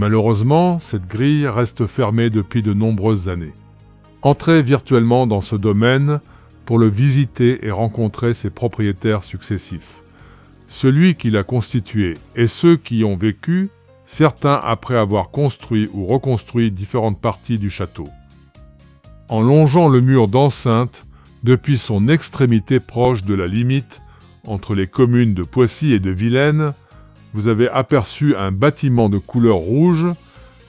Malheureusement, cette grille reste fermée depuis de nombreuses années. Entrez virtuellement dans ce domaine pour le visiter et rencontrer ses propriétaires successifs. Celui qui l'a constitué et ceux qui y ont vécu, certains après avoir construit ou reconstruit différentes parties du château. En longeant le mur d'enceinte, depuis son extrémité proche de la limite entre les communes de Poissy et de Vilaine, vous avez aperçu un bâtiment de couleur rouge,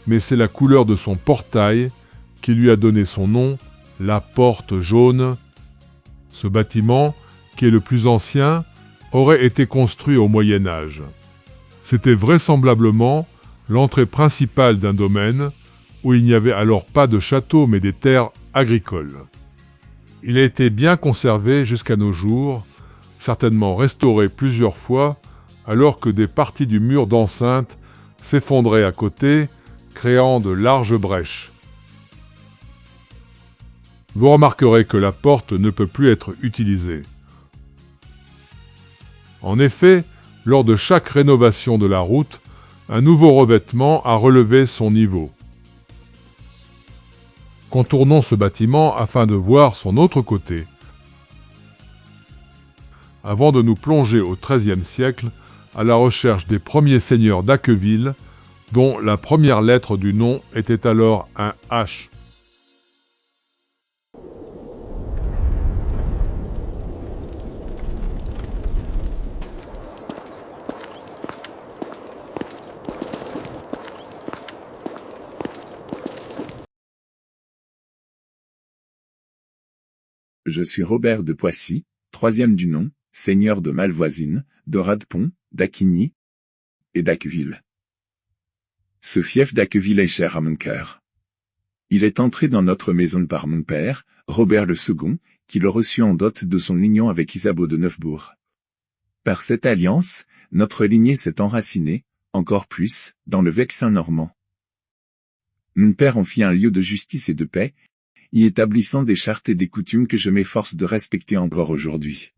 mais c'est la couleur de son portail qui lui a donné son nom, la Porte Jaune. Ce bâtiment, qui est le plus ancien, aurait été construit au Moyen Âge. C'était vraisemblablement l'entrée principale d'un domaine où il n'y avait alors pas de château mais des terres agricoles. Il a été bien conservé jusqu'à nos jours, certainement restauré plusieurs fois, alors que des parties du mur d'enceinte s'effondraient à côté, créant de larges brèches. Vous remarquerez que la porte ne peut plus être utilisée. En effet, lors de chaque rénovation de la route, un nouveau revêtement a relevé son niveau. Contournons ce bâtiment afin de voir son autre côté. Avant de nous plonger au XIIIe siècle, à la recherche des premiers seigneurs d'Acqueville, dont la première lettre du nom était alors un H. Je suis Robert de Poissy, troisième du nom, seigneur de Malvoisine, de Radepont, d'Acquigny et d'Acqueville. Ce fief d'Acqueville est cher à mon cœur. Il est entré dans notre maison par mon père, Robert le Second, qui le reçut en dot de son union avec Isabeau de Neufbourg. Par cette alliance, notre lignée s'est enracinée, encore plus, dans le Vexin normand. Mon père en fit un lieu de justice et de paix, y établissant des chartes et des coutumes que je m'efforce de respecter encore aujourd'hui.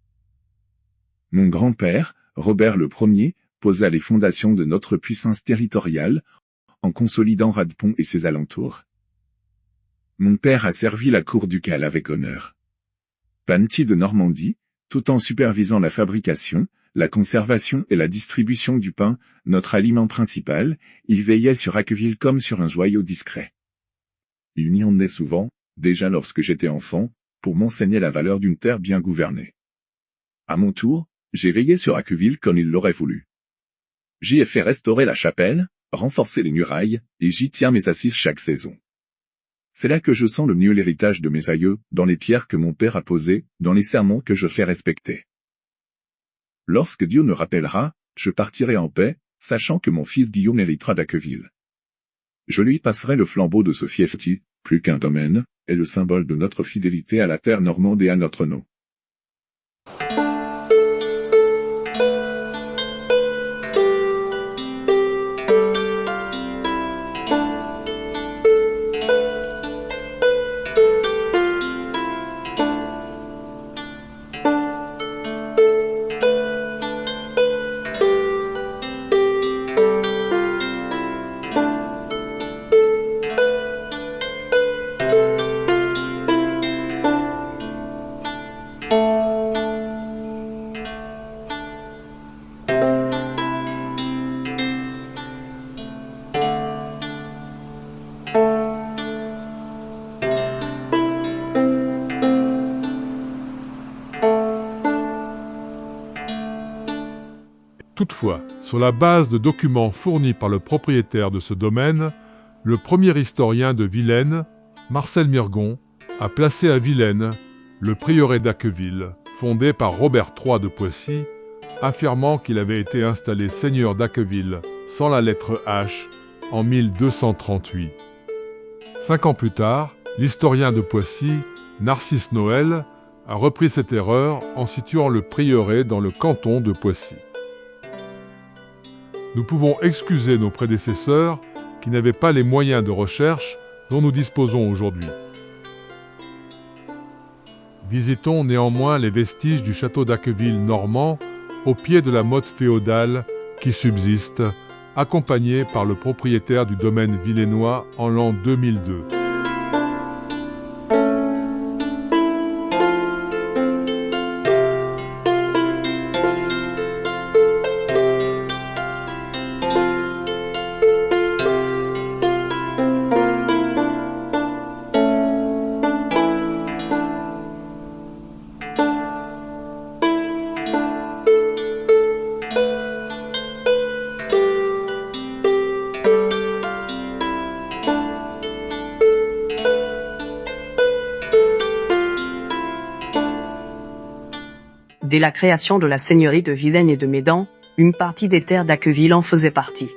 Mon grand-père, Robert le Premier, posa les fondations de notre puissance territoriale, en consolidant Radepont et ses alentours. Mon père a servi la cour ducale avec honneur. Panetier de Normandie, tout en supervisant la fabrication, la conservation et la distribution du pain, notre aliment principal, il veillait sur Acqueville comme sur un joyau discret. Il m'y emmenait souvent, déjà lorsque j'étais enfant, pour m'enseigner la valeur d'une terre bien gouvernée. À mon tour, j'ai veillé sur Acqueville comme il l'aurait voulu. J'y ai fait restaurer la chapelle, renforcer les murailles, et j'y tiens mes assises chaque saison. C'est là que je sens le mieux l'héritage de mes aïeux, dans les pierres que mon père a posées, dans les sermons que je fais respecter. Lorsque Dieu me rappellera, je partirai en paix, sachant que mon fils Guillaume héritera d'Acqueville. Je lui passerai le flambeau de ce fief qui, plus qu'un domaine, est le symbole de notre fidélité à la terre normande et à notre nom. Toutefois, sur la base de documents fournis par le propriétaire de ce domaine, le premier historien de Vilaine, Marcel Mirgon, a placé à Vilaine le prieuré d'Acqueville, fondé par Robert III de Poissy, affirmant qu'il avait été installé seigneur d'Acqueville sans la lettre H en 1238. 5 ans plus tard, l'historien de Poissy, Narcisse Noël, a repris cette erreur en situant le prieuré dans le canton de Poissy. Nous pouvons excuser nos prédécesseurs qui n'avaient pas les moyens de recherche dont nous disposons aujourd'hui. Visitons néanmoins les vestiges du château d'Acqueville normand au pied de la motte féodale qui subsiste accompagné par le propriétaire du domaine villennois en l'an 2002. Dès la création de la seigneurie de Vilaine et de Médan, une partie des terres d'Acqueville en faisait partie.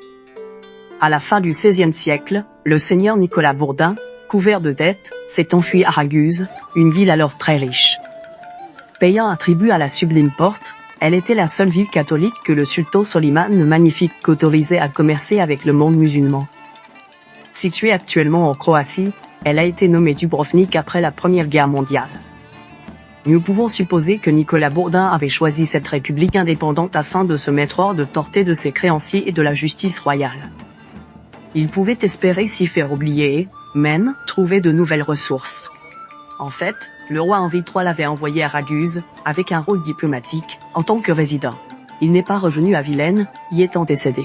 À la fin du XVIe siècle, le seigneur Nicolas Bourdin, couvert de dettes, s'est enfui à Raguse, une ville alors très riche. Payant un tribut à la Sublime Porte, elle était la seule ville catholique que le sultan Soliman le Magnifique autorisait à commercer avec le monde musulman. Située actuellement en Croatie, elle a été nommée Dubrovnik après la Première Guerre mondiale. Nous pouvons supposer que Nicolas Bourdin avait choisi cette république indépendante afin de se mettre hors de portée de ses créanciers et de la justice royale. Il pouvait espérer s'y faire oublier, et, même, trouver de nouvelles ressources. En fait, le roi Henri III l'avait envoyé à Raguse, avec un rôle diplomatique, en tant que résident. Il n'est pas revenu à Vilaine, y étant décédé.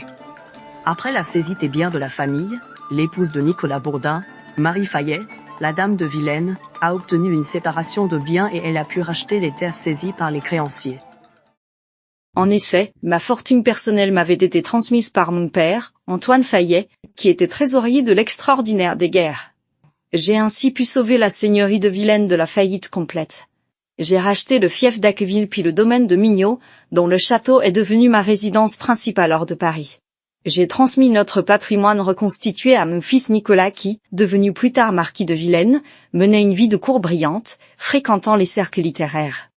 Après la saisie des biens de la famille, l'épouse de Nicolas Bourdin, Marie Fayet, la dame de Vilaine, a obtenu une séparation de biens et elle a pu racheter les terres saisies par les créanciers. En effet, ma fortune personnelle m'avait été transmise par mon père, Antoine Fayet, qui était trésorier de l'extraordinaire des guerres. J'ai ainsi pu sauver la seigneurie de Vilaine de la faillite complète. J'ai racheté le fief d'Acqueville puis le domaine de Mignot, dont le château est devenu ma résidence principale hors de Paris. J'ai transmis notre patrimoine reconstitué à mon fils Nicolas qui, devenu plus tard marquis de Vilaine, menait une vie de cour brillante, fréquentant les cercles littéraires.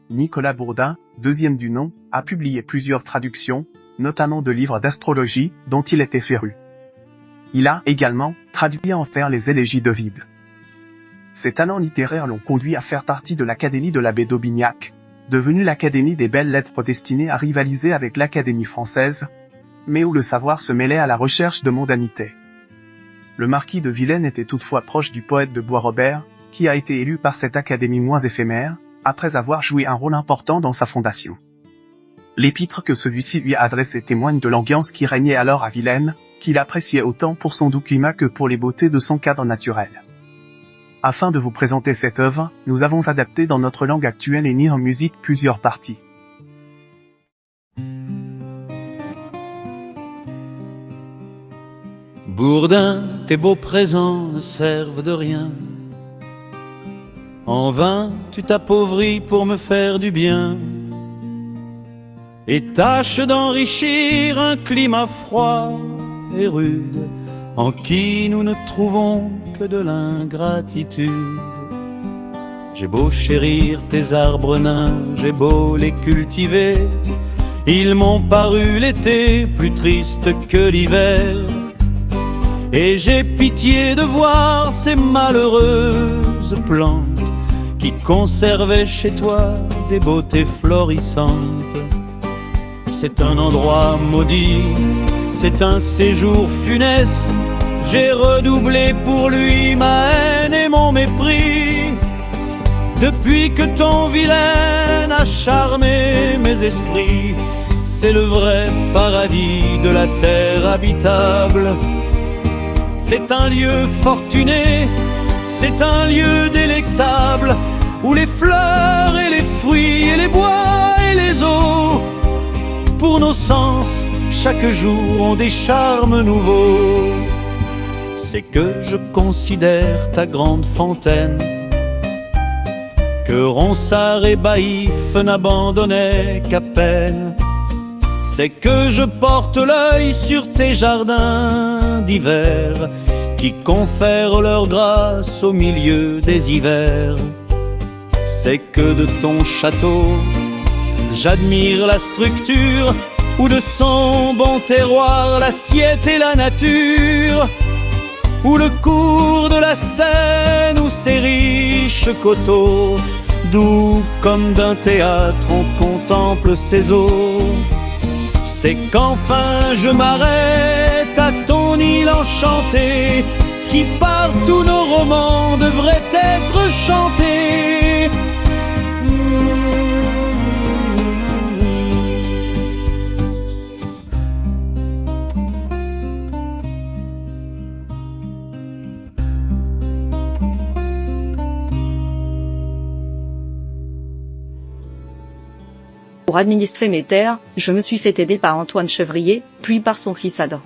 Nicolas Bourdin, deuxième du nom, a publié plusieurs traductions, notamment de livres d'astrologie, dont il était féru. Il a également traduit en vers les élégies d'Ovide. Ses talents littéraires l'ont conduit à faire partie de l'Académie de l'abbé d'Aubignac, devenue l'Académie des belles lettres destinée à rivaliser avec l'Académie française, mais où le savoir se mêlait à la recherche de mondanité. Le marquis de Vilaine était toutefois proche du poète de Bois-Robert, qui a été élu par cette académie moins éphémère, après avoir joué un rôle important dans sa fondation. L'épître que celui-ci lui a adressée témoigne de l'ambiance qui régnait alors à Vilaine, qu'il appréciait autant pour son doux climat que pour les beautés de son cadre naturel. Afin de vous présenter cette œuvre, nous avons adapté dans notre langue actuelle et mis en musique plusieurs parties. Bourdin, tes beaux présents ne servent de rien. En vain, tu t'appauvris pour me faire du bien. Et tâches d'enrichir un climat froid et rude, en qui nous ne trouvons que de l'ingratitude. J'ai beau chérir tes arbres nains, j'ai beau les cultiver, ils m'ont paru l'été plus triste que l'hiver. Et j'ai pitié de voir ces malheureuses plantes qui conservaient chez toi des beautés florissantes. C'est un endroit maudit, c'est un séjour funeste. J'ai redoublé pour lui ma haine et mon mépris. Depuis que ton Vilaine a charmé mes esprits, c'est le vrai paradis de la terre habitable. C'est un lieu fortuné, c'est un lieu délectable, où les fleurs et les fruits et les bois et les eaux, pour nos sens, chaque jour ont des charmes nouveaux. C'est que je considère ta grande fontaine, que Ronsard et Baïf n'abandonnaient qu'à peine. C'est que je porte l'œil sur tes jardins d'hiver, qui confèrent leur grâce au milieu des hivers. C'est que de ton château, j'admire la structure, où de son bon terroir l'assiette et la nature, où le cours de la Seine, où ses riches coteaux, d'où comme d'un théâtre on contemple ses eaux. c'est qu'enfin je m'arrête à ton île enchantée, qui par tous nos romans devrait être chantée. Pour administrer mes terres, je me suis fait aider par Antoine Chevrier, puis par son fils Adam.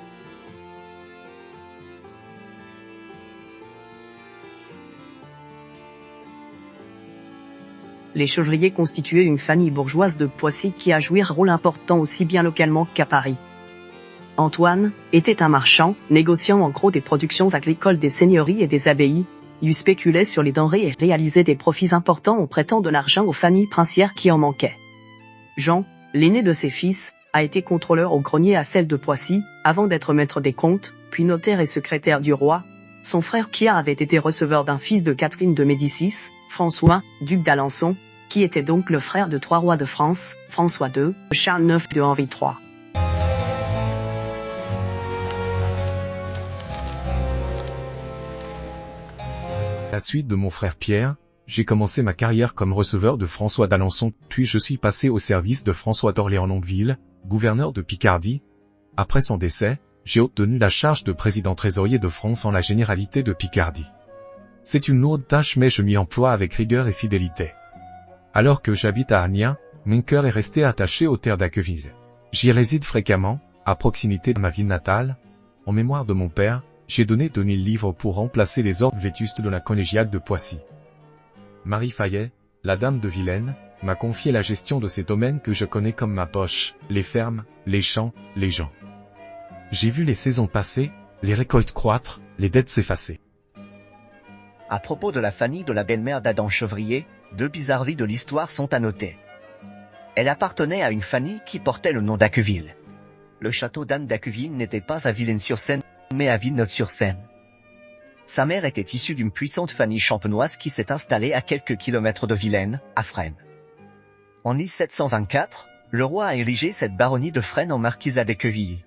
Les Chevriers constituaient une famille bourgeoise de Poissy qui a joué un rôle important aussi bien localement qu'à Paris. Antoine était un marchand, négociant en gros des productions agricoles des seigneuries et des abbayes. Il spéculait sur les denrées et réalisait des profits importants en prêtant de l'argent aux familles princières qui en manquaient. Jean, l'aîné de ses fils, a été contrôleur au grenier à Celles de Poissy, avant d'être maître des comptes, puis notaire et secrétaire du roi. Son frère Pierre avait été receveur d'un fils de Catherine de Médicis, François, duc d'Alençon, qui était donc le frère de 3 rois de France, François II, Charles IX de Henri III. À la suite de mon frère Pierre, j'ai commencé ma carrière comme receveur de François d'Alençon, puis je suis passé au service de François d'Orléans-Longueville, gouverneur de Picardie. Après son décès, j'ai obtenu la charge de président trésorier de France en la généralité de Picardie. C'est une lourde tâche mais je m'y emploie avec rigueur et fidélité. Alors que j'habite à Amiens, mon cœur est resté attaché aux terres d'Acqueville. J'y réside fréquemment, à proximité de ma ville natale. En mémoire de mon père, j'ai donné 2000 livres pour remplacer les orbes vétustes de la collégiale de Poissy. Marie Fayet, la dame de Vilaine, m'a confié la gestion de ces domaines que je connais comme ma poche, les fermes, les champs, les gens. J'ai vu les saisons passer, les récoltes croître, les dettes s'effacer. À propos de la famille de la belle-mère d'Adam Chevrier, 2 bizarreries de l'histoire sont à noter. Elle appartenait à une famille qui portait le nom d'Acqueville. Le château d'Anne d'Acqueville n'était pas à Vilaine-sur-Seine, mais à Villeneuve-sur-Seine. Sa mère était issue d'une puissante famille champenoise qui s'est installée à quelques kilomètres de Vilaine, à Fresnes. En 1724, le roi a érigé cette baronnie de Fresnes en marquisat d'Équevilly.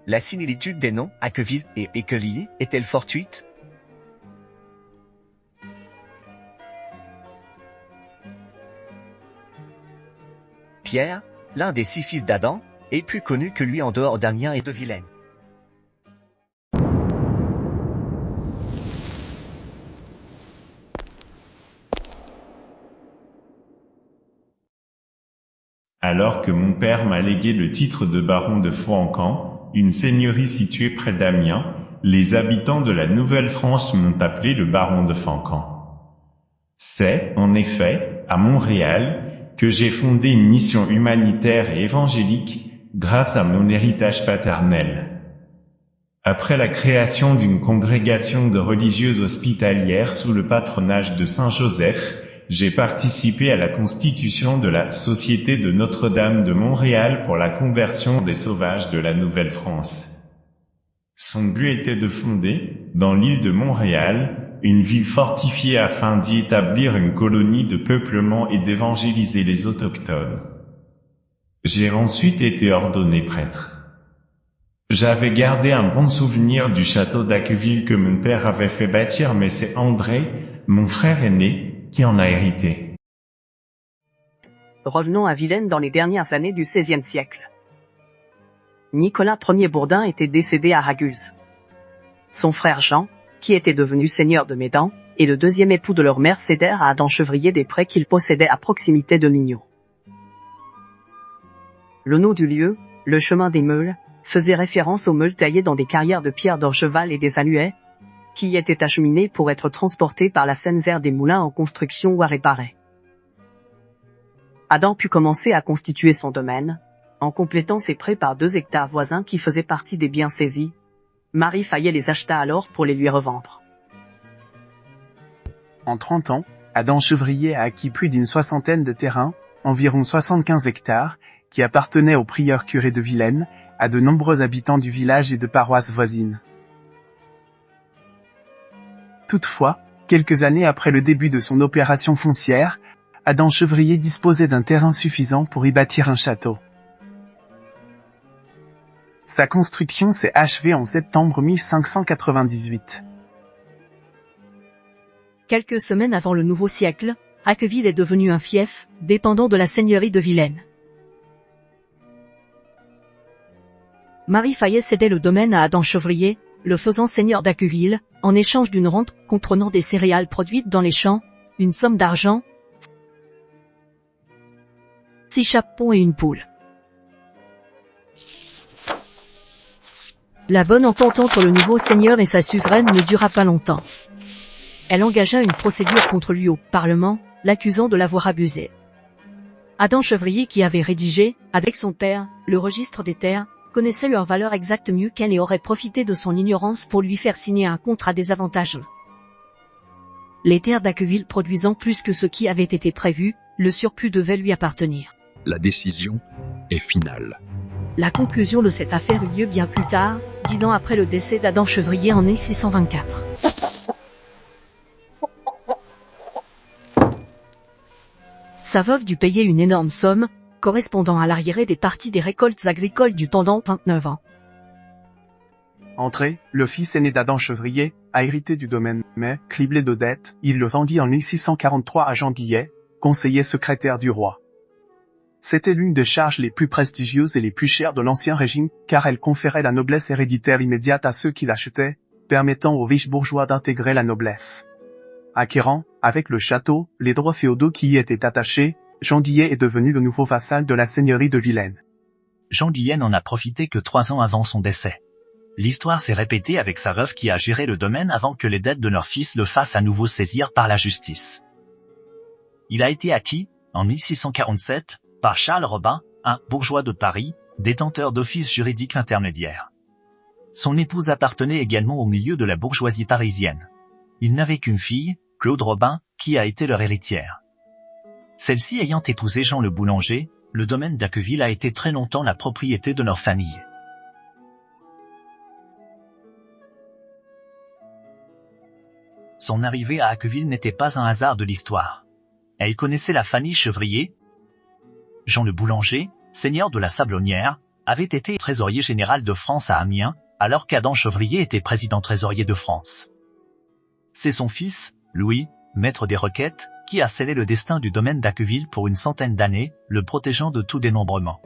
La similitude des noms, Acqueville et Équevilly, est-elle fortuite? Pierre, l'un des 6 fils d'Adam, est plus connu que lui en dehors d'Amiens et de Vilaine. Alors que mon père m'a légué le titre de baron de Fouan-Camp, une seigneurie située près d'Amiens, les habitants de la Nouvelle-France m'ont appelé le baron de Fouan-Camp. C'est, en effet, à Montréal, que j'ai fondé une mission humanitaire et évangélique, grâce à mon héritage paternel. Après la création d'une congrégation de religieuses hospitalières sous le patronage de Saint Joseph, j'ai participé à la constitution de la Société de Notre-Dame de Montréal pour la conversion des sauvages de la Nouvelle-France. Son but était de fonder, dans l'île de Montréal, une ville fortifiée afin d'y établir une colonie de peuplement et d'évangéliser les autochtones. J'ai ensuite été ordonné prêtre. J'avais gardé un bon souvenir du château d'Acqueville que mon père avait fait bâtir, mais c'est André, mon frère aîné, qui en a hérité. Revenons à Vilaine dans les dernières années du XVIe siècle. Nicolas Ier Bourdin était décédé à Raguse. Son frère Jean, qui était devenu seigneur de Médan, et le deuxième époux de leur mère cédèrent à Adam Chevrier des prés qu'ils possédaient à proximité de Mignot. Le nom du lieu, le chemin des Meules, faisait référence aux meules taillées dans des carrières de pierre d'Orcheval et des Alluets, qui y étaient acheminés pour être transportés par la Seine vers des moulins en construction ou à réparer. Adam put commencer à constituer son domaine, en complétant ses prés par 2 hectares voisins qui faisaient partie des biens saisis. Marie Fayet les acheta alors pour les lui revendre. En 30 ans, Adam Chevrier a acquis plus d'une 60aine de terrains, environ 75 hectares, qui appartenaient au prieur curé de Vilaine, à de nombreux habitants du village et de paroisses voisines. Toutefois, quelques années après le début de son opération foncière, Adam Chevrier disposait d'un terrain suffisant pour y bâtir un château. Sa construction s'est achevée en septembre 1598. Quelques semaines avant le nouveau siècle, Acqueville est devenu un fief, dépendant de la seigneurie de Vilaine. Marie Fayet cédait le domaine à Adam Chevrier, le faisant seigneur d'Acqueville, en échange d'une rente comprenant des céréales produites dans les champs, une somme d'argent, 6 chapons et une poule. La bonne entente entre le nouveau seigneur et sa suzeraine ne dura pas longtemps. Elle engagea une procédure contre lui au Parlement, l'accusant de l'avoir abusé. Adam Chevrier, qui avait rédigé, avec son père, le registre des terres, connaissait leur valeur exacte mieux qu'elle et aurait profité de son ignorance pour lui faire signer un contrat désavantageux. Les terres d'Acqueville produisant plus que ce qui avait été prévu, le surplus devait lui appartenir. La décision est finale. La conclusion de cette affaire eut lieu bien plus tard, 10 ans après le décès d'Adam Chevrier en 1624. Sa veuve dut payer une énorme somme, correspondant à l'arriéré des parties des récoltes agricoles du pendant 29 ans. André, le fils aîné d'Adam Chevrier, a hérité du domaine, mais, criblé de dettes, il le vendit en 1643 à Jean Guillet, conseiller secrétaire du roi. C'était l'une des charges les plus prestigieuses et les plus chères de l'Ancien Régime, car elle conférait la noblesse héréditaire immédiate à ceux qui l'achetaient, permettant aux riches bourgeois d'intégrer la noblesse. Acquérant, avec le château, les droits féodaux qui y étaient attachés, Jean Guillet est devenu le nouveau vassal de la seigneurie de Vilaine. Jean Guillet n'en a profité que 3 ans avant son décès. L'histoire s'est répétée avec sa veuve qui a géré le domaine avant que les dettes de leur fils le fassent à nouveau saisir par la justice. Il a été acquis, en 1647, par Charles Robin, un bourgeois de Paris, détenteur d'office juridique intermédiaire. Son épouse appartenait également au milieu de la bourgeoisie parisienne. Il n'avait qu'une fille, Claude Robin, qui a été leur héritière. Celle-ci ayant épousé Jean le boulanger, le domaine d'Acqueville a été très longtemps la propriété de leur famille. Son arrivée à Acqueville n'était pas un hasard de l'histoire. Elle connaissait la famille Chevrier. Jean le boulanger, seigneur de la Sablonnière, avait été trésorier général de France à Amiens, alors qu'Adam Chevrier était président trésorier de France. C'est son fils, Louis, maître des requêtes, qui a scellé le destin du domaine d'Acqueville pour une centaine d'années, le protégeant de tout dénombrement.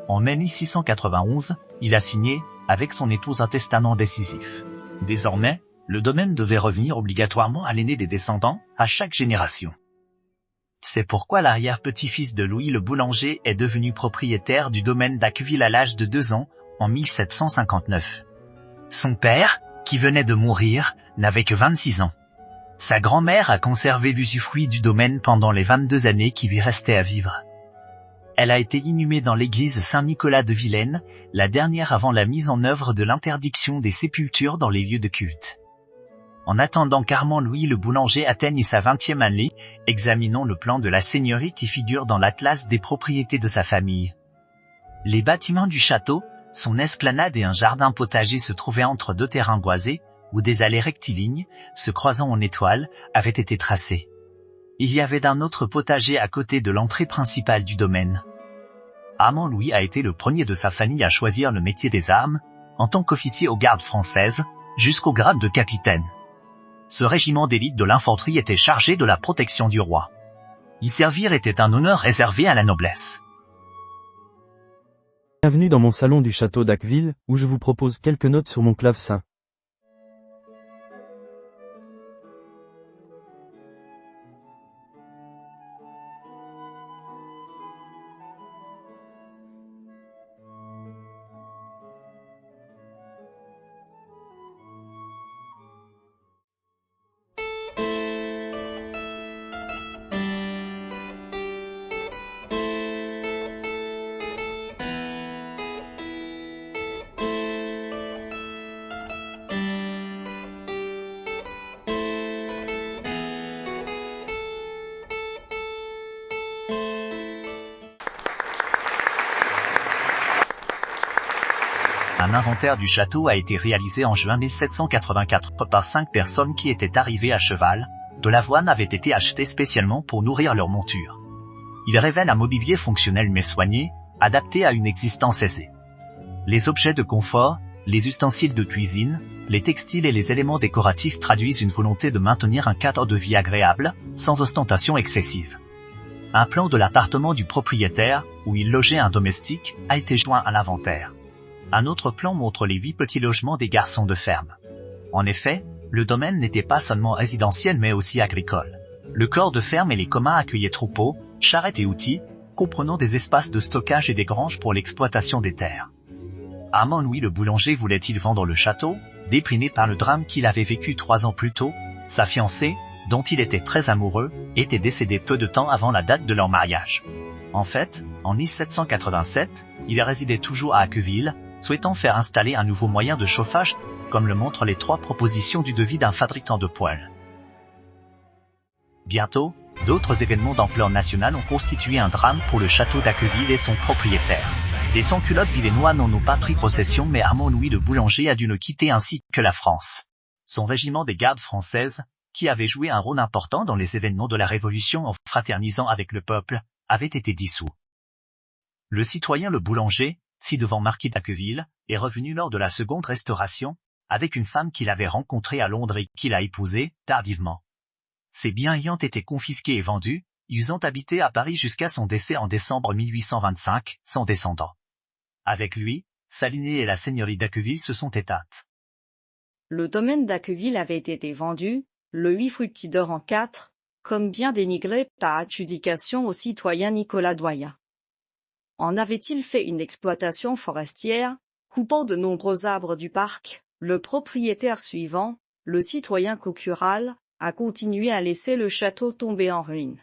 En mai 1691, il a signé, avec son épouse, un testament décisif. Désormais, le domaine devait revenir obligatoirement à l'aîné des descendants, à chaque génération. C'est pourquoi l'arrière-petit-fils de Louis le boulanger est devenu propriétaire du domaine d'Acqueville à l'âge de 2 ans, en 1759. Son père, qui venait de mourir, n'avait que 26 ans. Sa grand-mère a conservé l'usufruit du domaine pendant les 22 années qui lui restaient à vivre. Elle a été inhumée dans l'église Saint-Nicolas de Vilaine, la dernière avant la mise en œuvre de l'interdiction des sépultures dans les lieux de culte. En attendant qu'Armand Louis le boulanger atteigne sa 20e année, examinons le plan de la seigneurie qui figure dans l'atlas des propriétés de sa famille. Les bâtiments du château, son esplanade et un jardin potager se trouvaient entre 2 terrains boisés, où des allées rectilignes, se croisant en étoiles, avaient été tracées. Il y avait d'un autre potager à côté de l'entrée principale du domaine. Armand Louis a été le premier de sa famille à choisir le métier des armes, en tant qu'officier aux gardes françaises, jusqu'au grade de capitaine. Ce régiment d'élite de l'infanterie était chargé de la protection du roi. Y servir était un honneur réservé à la noblesse. Bienvenue dans mon salon du château d'Acqueville, où je vous propose quelques notes sur mon clavecin. Un inventaire du château a été réalisé en juin 1784 par 5 personnes qui étaient arrivées à cheval. De l'avoine avait été achetée spécialement pour nourrir leur monture. Il révèle un mobilier fonctionnel mais soigné, adapté à une existence aisée. Les objets de confort, les ustensiles de cuisine, les textiles et les éléments décoratifs traduisent une volonté de maintenir un cadre de vie agréable, sans ostentation excessive. Un plan de l'appartement du propriétaire, où il logeait un domestique, a été joint à l'inventaire. Un autre plan montre les 8 petits logements des garçons de ferme. En effet, le domaine n'était pas seulement résidentiel mais aussi agricole. Le corps de ferme et les communs accueillaient troupeaux, charrettes et outils, comprenant des espaces de stockage et des granges pour l'exploitation des terres. Armand Louis le boulanger voulait-il vendre le château, déprimé par le drame qu'il avait vécu 3 ans plus tôt? Sa fiancée, dont il était très amoureux, était décédée peu de temps avant la date de leur mariage. En fait, en 1787, il résidait toujours à Acqueville, souhaitant faire installer un nouveau moyen de chauffage, comme le montrent les 3 propositions du devis d'un fabricant de poêles. Bientôt, d'autres événements d'ampleur nationale ont constitué un drame pour le château d'Acqueville et son propriétaire. Des sans-culottes vilénois n'en ont pas pris possession mais Armand Louis le boulanger a dû le quitter ainsi que la France. Son régiment des gardes françaises, qui avait joué un rôle important dans les événements de la Révolution en fraternisant avec le peuple, avait été dissous. Le citoyen le boulanger, ci-devant marquis d'Acqueville, est revenu lors de la seconde Restauration, avec une femme qu'il avait rencontrée à Londres et qu'il a épousée, tardivement. Ses biens ayant été confisqués et vendus, ils ont habité à Paris jusqu'à son décès en décembre 1825, sans descendants. Avec lui, sa lignée et la seigneurie d'Acqueville se sont éteintes. Le domaine d'Acqueville avait été vendu, le 8 fructidor en 4, comme bien dénigré par adjudication au citoyen Nicolas Doyen. En avait-il fait une exploitation forestière, coupant de nombreux arbres du parc? Le propriétaire suivant, le citoyen Coqueral, a continué à laisser le château tomber en ruine.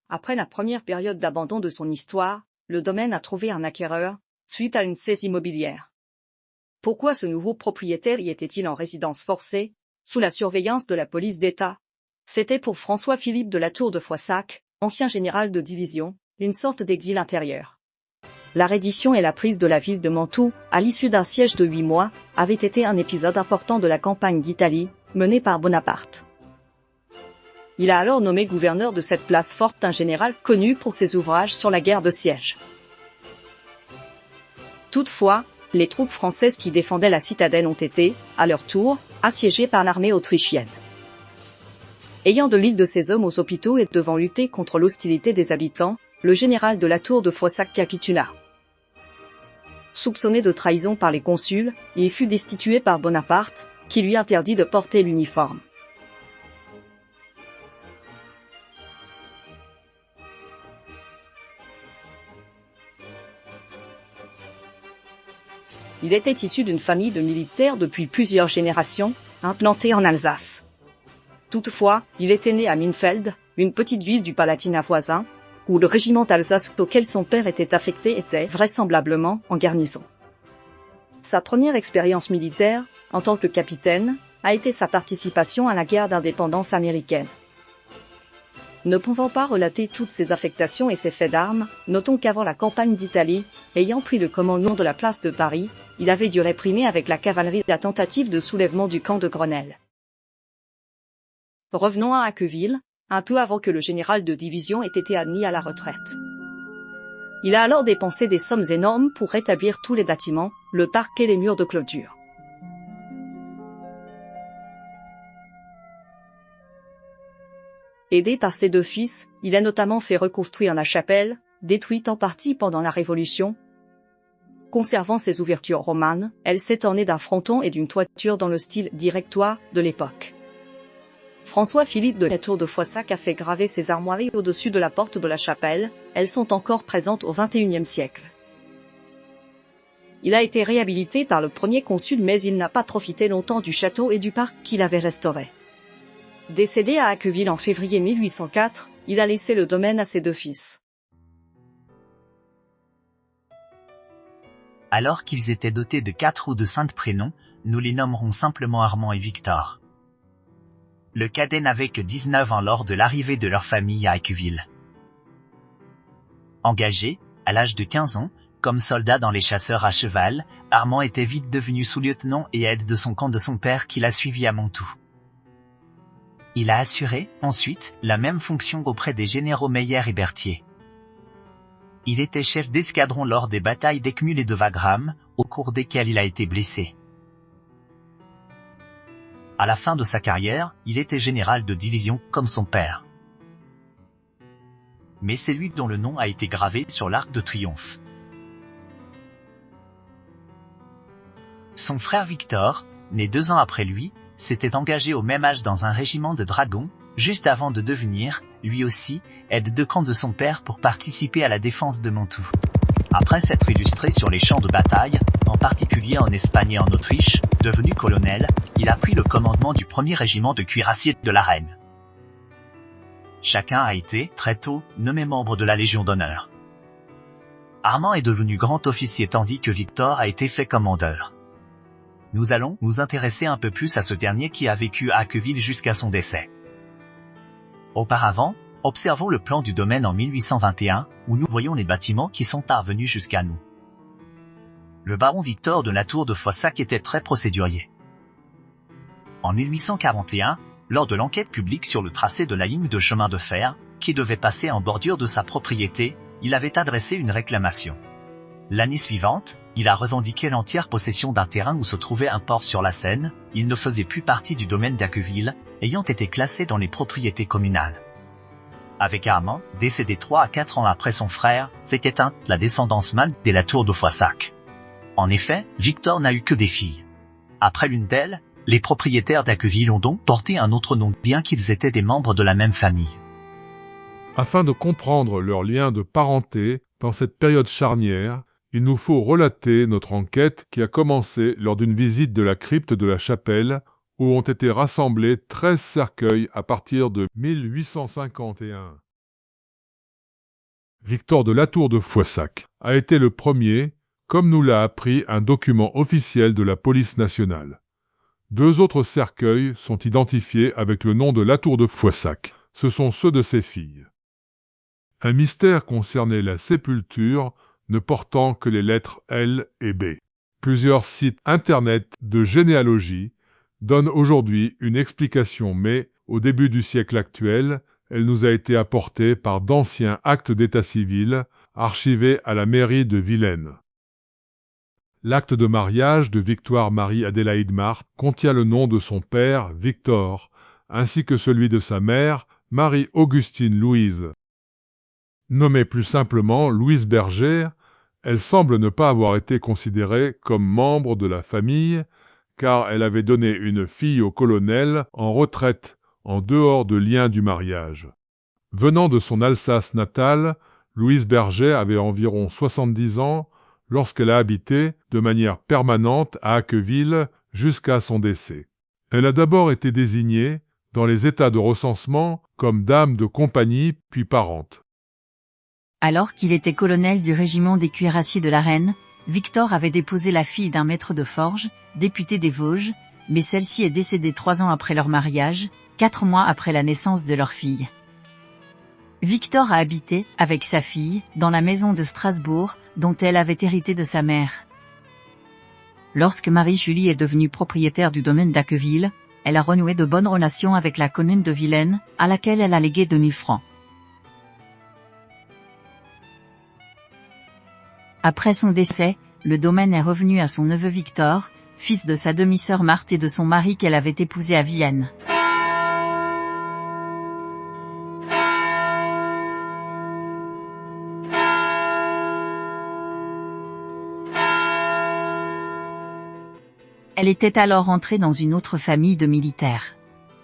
Après la première période d'abandon de son histoire, le domaine a trouvé un acquéreur, suite à une saisie immobilière. Pourquoi ce nouveau propriétaire y était-il en résidence forcée, sous la surveillance de la police d'État? C'était pour François-Philippe de la Tour de Foissac, ancien général de division, une sorte d'exil intérieur. La reddition et la prise de la ville de Mantoue, à l'issue d'un siège de 8 mois, avait été un épisode important de la campagne d'Italie, menée par Bonaparte. Il a alors nommé gouverneur de cette place forte un général connu pour ses ouvrages sur la guerre de siège. Toutefois, les troupes françaises qui défendaient la citadelle ont été, à leur tour, assiégées par l'armée autrichienne. Ayant de l'île de ses hommes aux hôpitaux et devant lutter contre l'hostilité des habitants, le général de la Tour de Foissac capitula. Soupçonné de trahison par les consuls, il fut destitué par Bonaparte, qui lui interdit de porter l'uniforme. Il était issu d'une famille de militaires depuis plusieurs générations, implantés en Alsace. Toutefois, il était né à Minfeld, une petite ville du Palatinat voisin, où le régiment d'Alsace auquel son père était affecté était vraisemblablement en garnison. Sa première expérience militaire, en tant que capitaine, a été sa participation à la guerre d'indépendance américaine. Ne pouvant pas relater toutes ses affectations et ses faits d'armes, notons qu'avant la campagne d'Italie, ayant pris le commandement de la place de Paris, il avait dû réprimer avec la cavalerie la tentative de soulèvement du camp de Grenelle. Revenons à Acqueville, un peu avant que le général de division ait été admis à la retraite. Il a alors dépensé des sommes énormes pour rétablir tous les bâtiments, le parc et les murs de clôture. Aidé par ses 2 fils, il a notamment fait reconstruire la chapelle, détruite en partie pendant la Révolution. Conservant ses ouvertures romanes, elle s'est ornée d'un fronton et d'une toiture dans le style directoire de l'époque. François-Philippe de la Tour de Foissac a fait graver ses armoiries au-dessus de la porte de la chapelle, elles sont encore présentes au XXIe siècle. Il a été réhabilité par le premier consul mais il n'a pas profité longtemps du château et du parc qu'il avait restauré. Décédé à Acqueville en février 1804, il a laissé le domaine à ses 2 fils. Alors qu'ils étaient dotés de 4 ou de 5 prénoms, nous les nommerons simplement Armand et Victor. Le cadet n'avait que 19 ans lors de l'arrivée de leur famille à Acqueville. Engagé, à l'âge de 15 ans, comme soldat dans les chasseurs à cheval, Armand était vite devenu sous-lieutenant et aide de son camp de son père qui l'a suivi à Mantoue. Il a assuré, ensuite, la même fonction auprès des généraux Meyer et Berthier. Il était chef d'escadron lors des batailles d'Eckmühl et de Wagram, au cours desquelles il a été blessé. À la fin de sa carrière, il était général de division comme son père. Mais c'est lui dont le nom a été gravé sur l'Arc de Triomphe. Son frère Victor, né 2 ans après lui, s'était engagé au même âge dans un régiment de dragons, juste avant de devenir, lui aussi, aide de camp de son père pour participer à la défense de Mantoue. Après s'être illustré sur les champs de bataille, en particulier en Espagne et en Autriche, devenu colonel, il a pris le commandement du 1er régiment de cuirassiers de la Reine. Chacun a été, très tôt, nommé membre de la Légion d'honneur. Armand est devenu grand officier tandis que Victor a été fait commandeur. Nous allons nous intéresser un peu plus à ce dernier qui a vécu à Acqueville jusqu'à son décès. Auparavant, observons le plan du domaine en 1821, où nous voyons les bâtiments qui sont parvenus jusqu'à nous. Le baron Victor de la Tour de Foissac était très procédurier. En 1841, lors de l'enquête publique sur le tracé de la ligne de chemin de fer, qui devait passer en bordure de sa propriété, il avait adressé une réclamation. L'année suivante, il a revendiqué l'entière possession d'un terrain où se trouvait un port sur la Seine. Il ne faisait plus partie du domaine d'Acqueville, ayant été classé dans les propriétés communales. Avec Armand, décédé 3 à 4 ans après son frère, s'est éteinte la descendance mâle de la Tour de Foissac. En effet, Victor n'a eu que des filles. Après l'une d'elles, les propriétaires d'Acqueville ont donc porté un autre nom, bien qu'ils étaient des membres de la même famille. Afin de comprendre leur lien de parenté dans cette période charnière, il nous faut relater notre enquête qui a commencé lors d'une visite de la crypte de la chapelle où ont été rassemblés 13 cercueils à partir de 1851. Victor de la Tour de Foissac a été le premier, comme nous l'a appris un document officiel de la police nationale. 2 autres cercueils sont identifiés avec le nom de la Tour de Foissac. Ce sont ceux de ses filles. Un mystère concernait la sépulture ne portant que les lettres L et B. Plusieurs sites internet de généalogie donnent aujourd'hui une explication, mais au début du siècle actuel, elle nous a été apportée par d'anciens actes d'état civil archivés à la mairie de Vilaine. L'acte de mariage de Victoire Marie-Adélaïde Marthe contient le nom de son père, Victor, ainsi que celui de sa mère, Marie-Augustine Louise. Nommée plus simplement Louise Berger, elle semble ne pas avoir été considérée comme membre de la famille, car elle avait donné une fille au colonel en retraite, en dehors de lien du mariage. Venant de son Alsace natale, Louise Berger avait environ 70 ans lorsqu'elle a habité de manière permanente à Acqueville jusqu'à son décès. Elle a d'abord été désignée dans les états de recensement comme dame de compagnie puis parente. Alors qu'il était colonel du régiment des cuirassiers de la Reine, Victor avait déposé la fille d'un maître de forge, député des Vosges, mais celle-ci est décédée 3 ans après leur mariage, 4 mois après la naissance de leur fille. Victor a habité, avec sa fille, dans la maison de Strasbourg, dont elle avait hérité de sa mère. Lorsque Marie-Julie est devenue propriétaire du domaine d'Acqueville, elle a renoué de bonnes relations avec la commune de Vilaine, à laquelle elle a légué 2000 francs. Après son décès, le domaine est revenu à son neveu Victor, fils de sa demi-sœur Marthe et de son mari qu'elle avait épousé à Vienne. Elle était alors entrée dans une autre famille de militaires.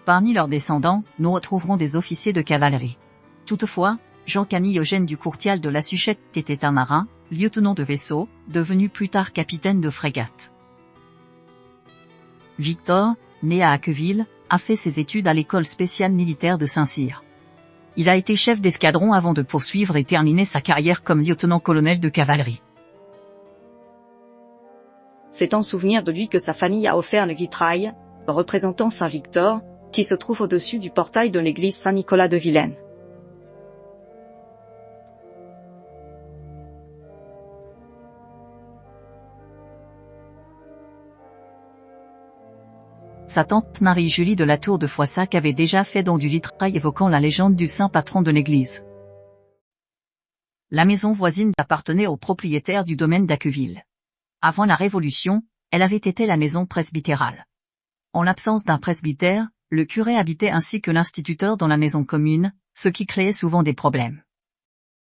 Parmi leurs descendants, nous retrouverons des officiers de cavalerie. Toutefois, Jean-Camille Eugène du Courtial de la Suchette était un marin, lieutenant de vaisseau, devenu plus tard capitaine de frégate. Victor, né à Acqueville, a fait ses études à l'école spéciale militaire de Saint-Cyr. Il a été chef d'escadron avant de poursuivre et terminer sa carrière comme lieutenant-colonel de cavalerie. C'est en souvenir de lui que sa famille a offert le vitrail, représentant Saint Victor, qui se trouve au-dessus du portail de l'église Saint-Nicolas de Vilaine. Sa tante Marie-Julie de la Tour de Foissac avait déjà fait don du vitrail évoquant la légende du saint patron de l'église. La maison voisine appartenait au propriétaire du domaine d'Acqueville. Avant la Révolution, elle avait été la maison presbytérale. En l'absence d'un presbytère, le curé habitait ainsi que l'instituteur dans la maison commune, ce qui créait souvent des problèmes.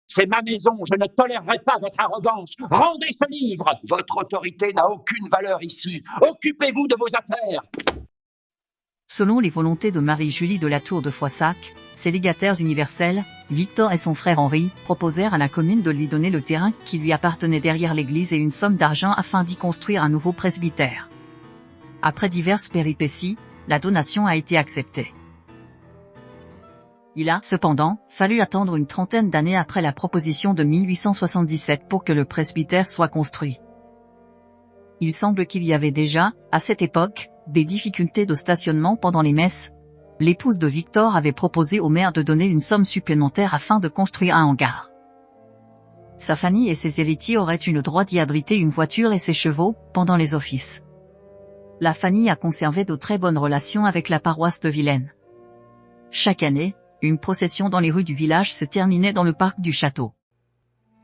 C'est ma maison, je ne tolérerai pas votre arrogance. Rendez ce livre. Votre autorité n'a aucune valeur ici. Occupez-vous de vos affaires. Selon les volontés de Marie-Julie de la Tour de Foissac, ses légataires universels, Victor et son frère Henri, proposèrent à la commune de lui donner le terrain qui lui appartenait derrière l'église et une somme d'argent afin d'y construire un nouveau presbytère. Après diverses péripéties, la donation a été acceptée. Il a, cependant, fallu attendre une trentaine d'années après la proposition de 1877 pour que le presbytère soit construit. Il semble qu'il y avait déjà, à cette époque, des difficultés de stationnement pendant les messes. L'épouse de Victor avait proposé au maire de donner une somme supplémentaire afin de construire un hangar. Sa famille et ses héritiers auraient eu le droit d'y abriter une voiture et ses chevaux, pendant les offices. La famille a conservé de très bonnes relations avec la paroisse de Vilaine. Chaque année, une procession dans les rues du village se terminait dans le parc du château.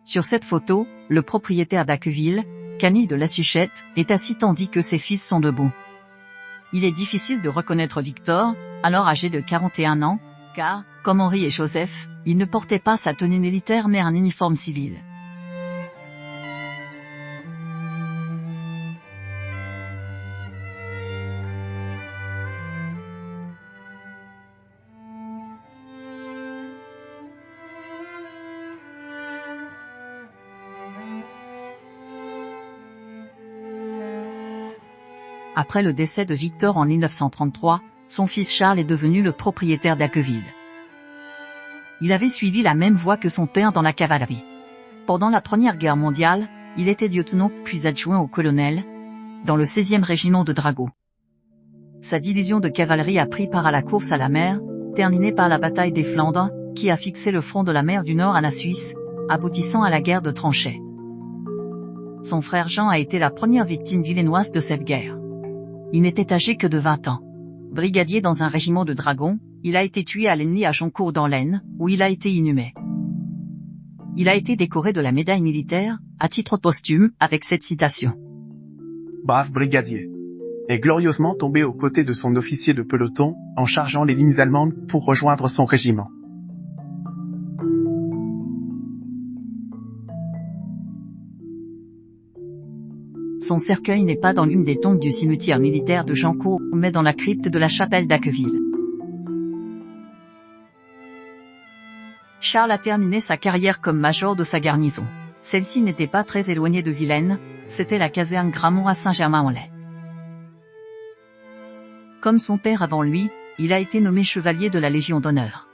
Sur cette photo, le propriétaire d'Acqueville, Camille de la Suchette, est assis tandis que ses fils sont debout. Il est difficile de reconnaître Victor, alors âgé de 41 ans, car, comme Henri et Joseph, il ne portait pas sa tenue militaire mais un uniforme civil. Après le décès de Victor en 1933, son fils Charles est devenu le propriétaire d'Acqueville. Il avait suivi la même voie que son père dans la cavalerie. Pendant la Première Guerre mondiale, il était lieutenant puis adjoint au colonel, dans le 16e régiment de dragons. Sa division de cavalerie a pris part à la course à la mer, terminée par la bataille des Flandres, qui a fixé le front de la mer du Nord à la Suisse, aboutissant à la guerre de tranchées. Son frère Jean a été la première victime villénoise de cette guerre. Il n'était âgé que de 20 ans. Brigadier dans un régiment de dragons, il a été tué à l'ennemi à Joncourt dans l'Aisne, où il a été inhumé. Il a été décoré de la médaille militaire, à titre posthume, avec cette citation. Brave brigadier. Est glorieusement tombé aux côtés de son officier de peloton, en chargeant les lignes allemandes pour rejoindre son régiment. Son cercueil n'est pas dans l'une des tombes du cimetière militaire de Jancourt, mais dans la crypte de la chapelle d'Acqueville. Charles a terminé sa carrière comme major de sa garnison. Celle-ci n'était pas très éloignée de Vilaine, c'était la caserne Gramont à Saint-Germain-en-Laye. Comme son père avant lui, il a été nommé chevalier de la Légion d'honneur.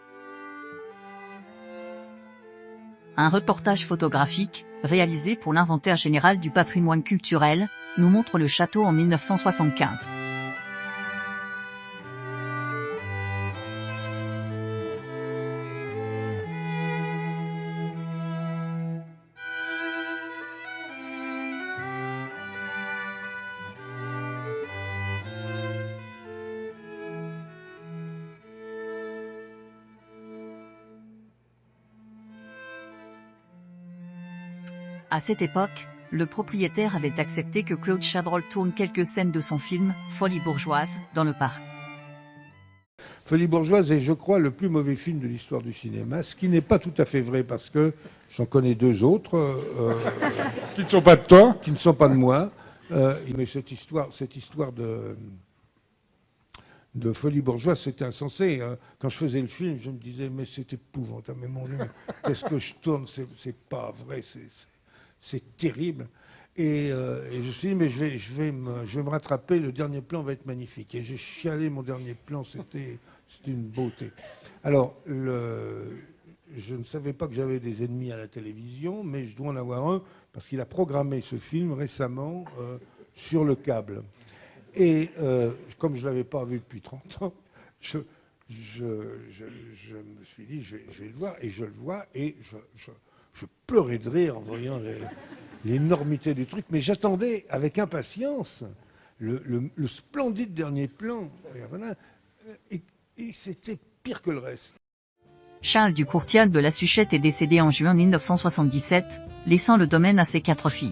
Un reportage photographique, réalisé pour l'Inventaire général du patrimoine culturel, nous montre le château en 1975. À cette époque, le propriétaire avait accepté que Claude Chabrol tourne quelques scènes de son film « Folie bourgeoise » dans le parc. Folie bourgeoise est, je crois, le plus mauvais film de l'histoire du cinéma, ce qui n'est pas tout à fait vrai parce que j'en connais deux autres. Qui ne sont pas de toi ? Qui ne sont pas de moi. Mais cette histoire de Folie bourgeoise, c'était insensé. Quand je faisais le film, je me disais, mais c'est épouvantable, mais mon Dieu, qu'est-ce que je tourne, c'est pas vrai, c'est terrible. Et je me suis dit, mais je vais me rattraper, le dernier plan va être magnifique. Et j'ai chialé mon dernier plan, c'était une beauté. Alors, je ne savais pas que j'avais des ennemis à la télévision, mais je dois en avoir un, parce qu'il a programmé ce film récemment sur le câble. Et comme je ne l'avais pas vu depuis 30 ans, je me suis dit, je vais le voir, et je le vois, et je pleurais de rire en voyant l'énormité du truc, mais j'attendais avec impatience le splendide dernier plan. Et c'était pire que le reste. Charles du Courtial de la Suchette est décédé en juin 1977, laissant le domaine à ses 4 filles.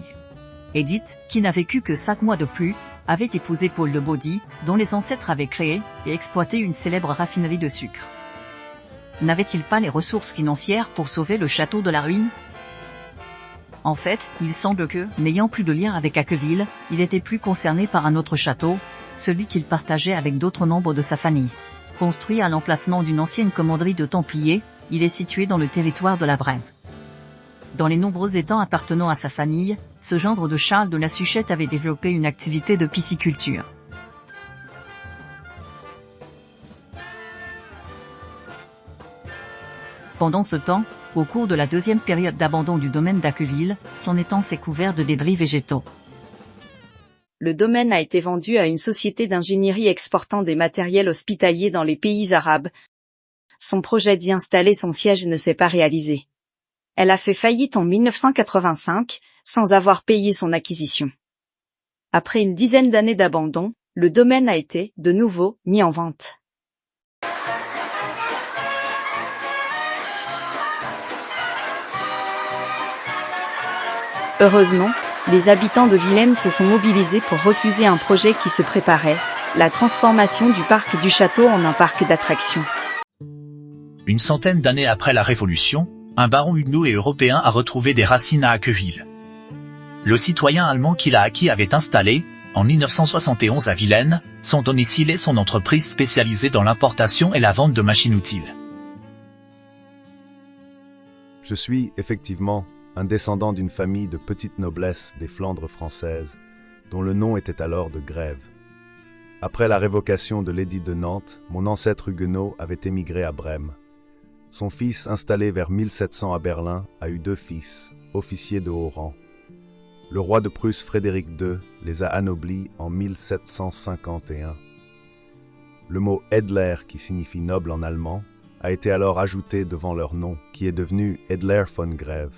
Edith, qui n'a vécu que 5 mois de plus, avait épousé Paul de Baudy, dont les ancêtres avaient créé et exploité une célèbre raffinerie de sucre. N'avait-il pas les ressources financières pour sauver le château de la ruine? En fait, il semble que, n'ayant plus de lien avec Acqueville, il était plus concerné par un autre château, celui qu'il partageait avec d'autres membres de sa famille. Construit à l'emplacement d'une ancienne commanderie de Templiers, il est situé dans le territoire de la Brème. Dans les nombreux étangs appartenant à sa famille, ce gendre de Charles de la Suchette avait développé une activité de pisciculture. Pendant ce temps, au cours de la deuxième période d'abandon du domaine d'Acqueville, son étang s'est couvert de débris végétaux. Le domaine a été vendu à une société d'ingénierie exportant des matériels hospitaliers dans les pays arabes. Son projet d'y installer son siège ne s'est pas réalisé. Elle a fait faillite en 1985, sans avoir payé son acquisition. Après une dizaine d'années d'abandon, le domaine a été, de nouveau, mis en vente. Heureusement, les habitants de Vilaine se sont mobilisés pour refuser un projet qui se préparait, la transformation du parc du château en un parc d'attractions. Une centaine d'années après la Révolution, un baron huguenot et européen a retrouvé des racines à Acqueville. Le citoyen allemand qui l'a acquis avait installé, en 1971 à Vilaine, son domicile et son entreprise spécialisée dans l'importation et la vente de machines utiles. Je suis, effectivement, un descendant d'une famille de petite noblesse des Flandres françaises, dont le nom était alors de Grève. Après la révocation de l'édit de Nantes, mon ancêtre huguenot avait émigré à Brême. Son fils, installé vers 1700 à Berlin, a eu 2 fils, officiers de haut rang. Le roi de Prusse Frédéric II les a anoblis en 1751. Le mot Edler, qui signifie noble en allemand, a été alors ajouté devant leur nom, qui est devenu Edler von Grève.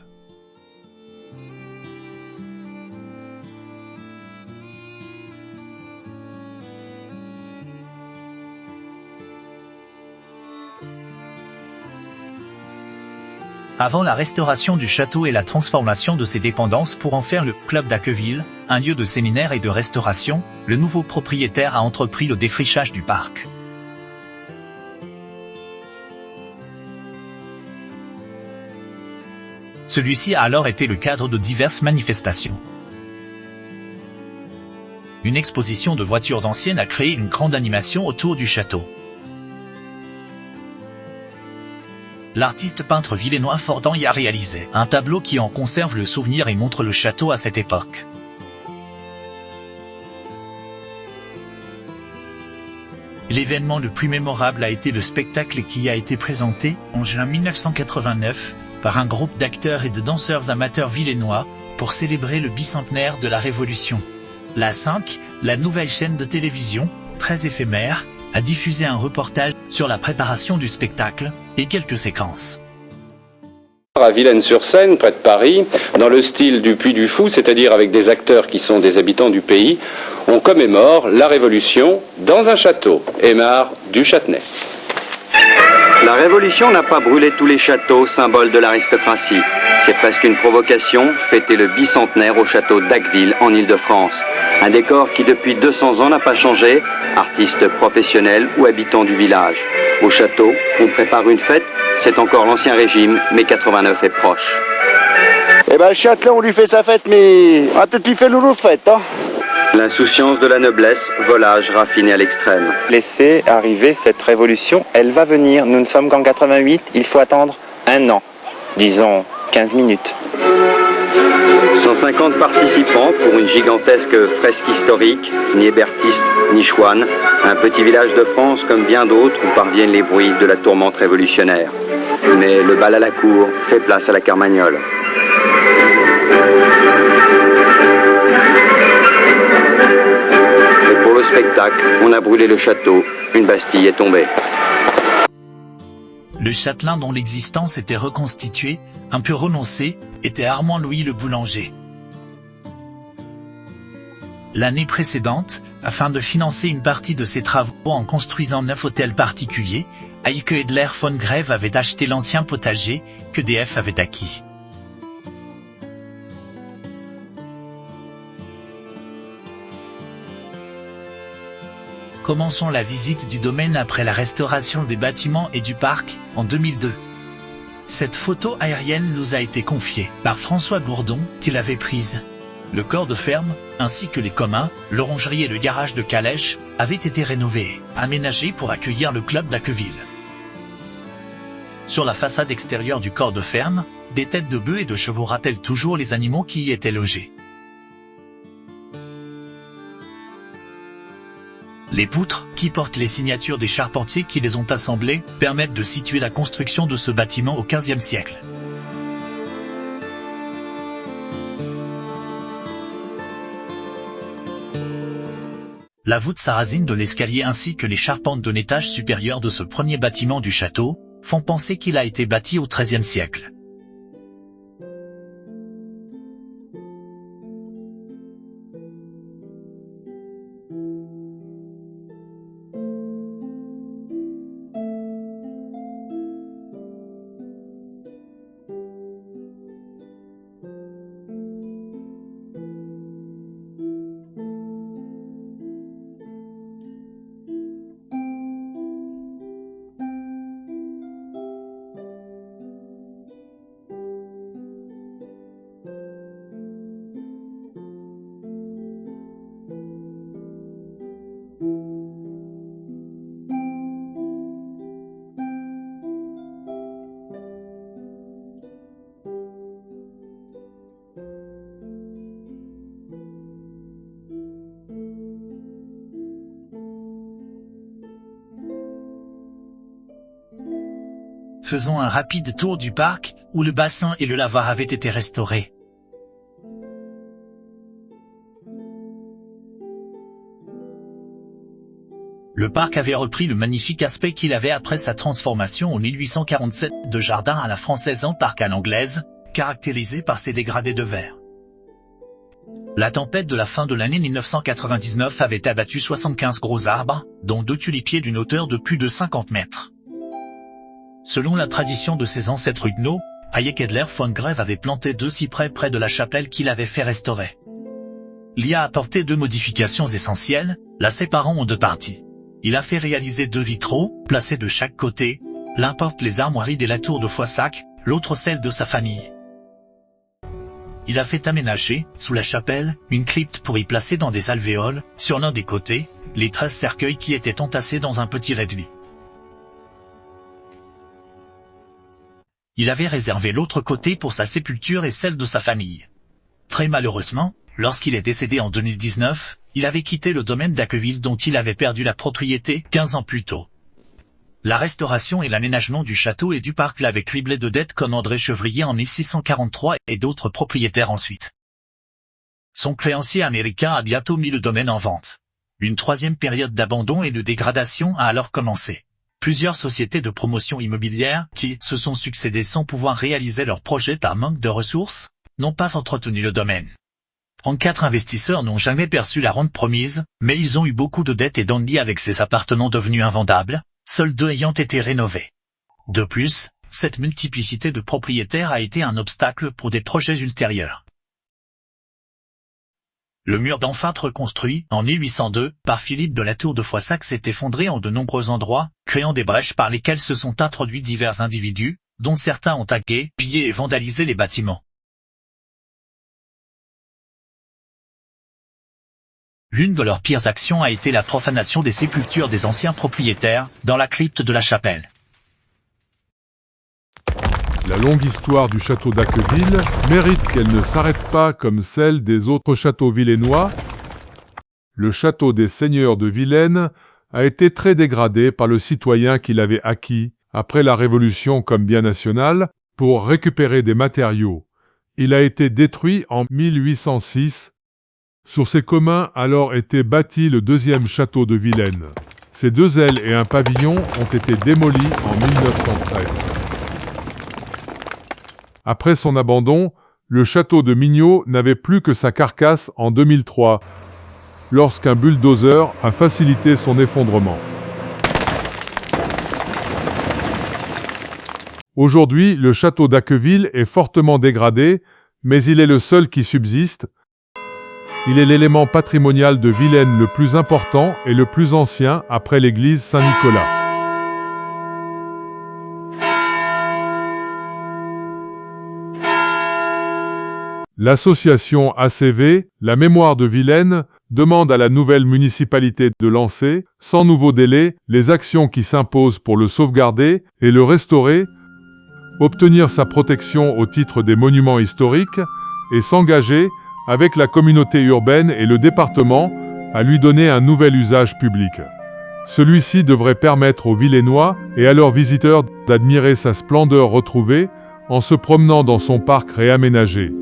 Avant la restauration du château et la transformation de ses dépendances pour en faire le club d'Acqueville, un lieu de séminaire et de restauration, le nouveau propriétaire a entrepris le défrichage du parc. Celui-ci a alors été le cadre de diverses manifestations. Une exposition de voitures anciennes a créé une grande animation autour du château. L'artiste peintre vilainois Fordan y a réalisé un tableau qui en conserve le souvenir et montre le château à cette époque. L'événement le plus mémorable a été le spectacle qui a été présenté, en juin 1989, par un groupe d'acteurs et de danseurs amateurs vilainois, pour célébrer le bicentenaire de la Révolution. La 5, la nouvelle chaîne de télévision, très éphémère, a diffusé un reportage sur la préparation du spectacle, et quelques séquences. À Vilaine-sur-Seine, près de Paris, dans le style du Puy du Fou, c'est-à-dire avec des acteurs qui sont des habitants du pays, on commémore la Révolution dans un château, Aymar du Châtenay. La Révolution n'a pas brûlé tous les châteaux, symbole de l'aristocratie. C'est presque une provocation, fêter le bicentenaire au château d'Acqueville en Île-de-France. Un décor qui depuis 200 ans n'a pas changé, artistes professionnels ou habitants du village. Au château, on prépare une fête, c'est encore l'ancien régime, mais 89 est proche. Eh ben le Châtelet, on lui fait sa fête, mais on va peut-être lui faire une autre fête, hein. L'insouciance de la noblesse, volage raffiné à l'extrême. Laissez arriver cette révolution, elle va venir. Nous ne sommes qu'en 88, il faut attendre 1 an, disons 15 minutes. 150 participants pour une gigantesque fresque historique, ni hébertiste, ni chouane. Un petit village de France comme bien d'autres où parviennent les bruits de la tourmente révolutionnaire. Mais le bal à la cour fait place à la Carmagnole. Et pour le spectacle, on a brûlé le château, une Bastille est tombée. Le châtelain dont l'existence était reconstituée, un peu renoncé, était Armand Louis le boulanger. L'année précédente, afin de financer une partie de ses travaux en construisant 9 hôtels particuliers, Heike Edler von Greve avait acheté l'ancien potager qu'EDF avait acquis. Commençons la visite du domaine après la restauration des bâtiments et du parc, en 2002. Cette photo aérienne nous a été confiée par François Bourdon, qui l'avait prise. Le corps de ferme, ainsi que les communs, l'orangerie et le garage de calèche, avaient été rénovés, aménagés pour accueillir le club d'Acqueville. Sur la façade extérieure du corps de ferme, des têtes de bœufs et de chevaux rappellent toujours les animaux qui y étaient logés. Les poutres, qui portent les signatures des charpentiers qui les ont assemblées, permettent de situer la construction de ce bâtiment au XVe siècle. La voûte sarrasine de l'escalier ainsi que les charpentes de l'étage supérieur de ce premier bâtiment du château font penser qu'il a été bâti au XIIIe siècle. Faisons un rapide tour du parc, où le bassin et le lavoir avaient été restaurés. Le parc avait repris le magnifique aspect qu'il avait après sa transformation en 1847 de jardin à la française en parc à l'anglaise, caractérisé par ses dégradés de verre. La tempête de la fin de l'année 1999 avait abattu 75 gros arbres, dont 2 tulipiers d'une hauteur de plus de 50 mètres. Selon la tradition de ses ancêtres huguenots, Heike Edler von Greve avait planté 2 cyprès près de la chapelle qu'il avait fait restaurer. Il y a apporté 2 modifications essentielles, la séparant en 2 parties. Il a fait réaliser 2 vitraux, placés de chaque côté, l'un porte les armoiries de la tour de Foissac, l'autre celle de sa famille. Il a fait aménager, sous la chapelle, une crypte pour y placer dans des alvéoles, sur l'un des côtés, les 13 cercueils qui étaient entassés dans un petit réduit. Il avait réservé l'autre côté pour sa sépulture et celle de sa famille. Très malheureusement, lorsqu'il est décédé en 2019, il avait quitté le domaine d'Acqueville dont il avait perdu la propriété 15 ans plus tôt. La restauration et l'aménagement du château et du parc l'avaient criblé de dettes comme André Chevrier en 1643 et d'autres propriétaires ensuite. Son créancier américain a bientôt mis le domaine en vente. Une 3e période d'abandon et de dégradation a alors commencé. Plusieurs sociétés de promotion immobilière qui se sont succédé sans pouvoir réaliser leurs projets par manque de ressources, n'ont pas entretenu le domaine. 34 investisseurs n'ont jamais perçu la rente promise, mais ils ont eu beaucoup de dettes et d'ennuis avec ces appartements devenus invendables, seuls 2 ayant été rénovés. De plus, cette multiplicité de propriétaires a été un obstacle pour des projets ultérieurs. Le mur d'enceinte reconstruit, en 1802, par Philippe de la Tour de Foissac s'est effondré en de nombreux endroits, créant des brèches par lesquelles se sont introduits divers individus, dont certains ont attaqué, pillé et vandalisé les bâtiments. L'une de leurs pires actions a été la profanation des sépultures des anciens propriétaires, dans la crypte de la chapelle. La longue histoire du château d'Acqueville mérite qu'elle ne s'arrête pas comme celle des autres châteaux villainois. Le château des seigneurs de Vilaine a été très dégradé par le citoyen qui l'avait acquis, après la Révolution comme bien national, pour récupérer des matériaux. Il a été détruit en 1806. Sur ses communs alors était bâti le 2e château de Vilaine. Ses 2 ailes et un pavillon ont été démolis en 1913. Après son abandon, le château de Mignot n'avait plus que sa carcasse en 2003, lorsqu'un bulldozer a facilité son effondrement. Aujourd'hui, le château d'Acqueville est fortement dégradé, mais il est le seul qui subsiste. Il est l'élément patrimonial de Vilaine le plus important et le plus ancien après l'église Saint-Nicolas. L'association ACV, la mémoire de Vilaine, demande à la nouvelle municipalité de lancer, sans nouveau délai, les actions qui s'imposent pour le sauvegarder et le restaurer, obtenir sa protection au titre des monuments historiques et s'engager, avec la communauté urbaine et le département, à lui donner un nouvel usage public. Celui-ci devrait permettre aux Vilainois et à leurs visiteurs d'admirer sa splendeur retrouvée en se promenant dans son parc réaménagé.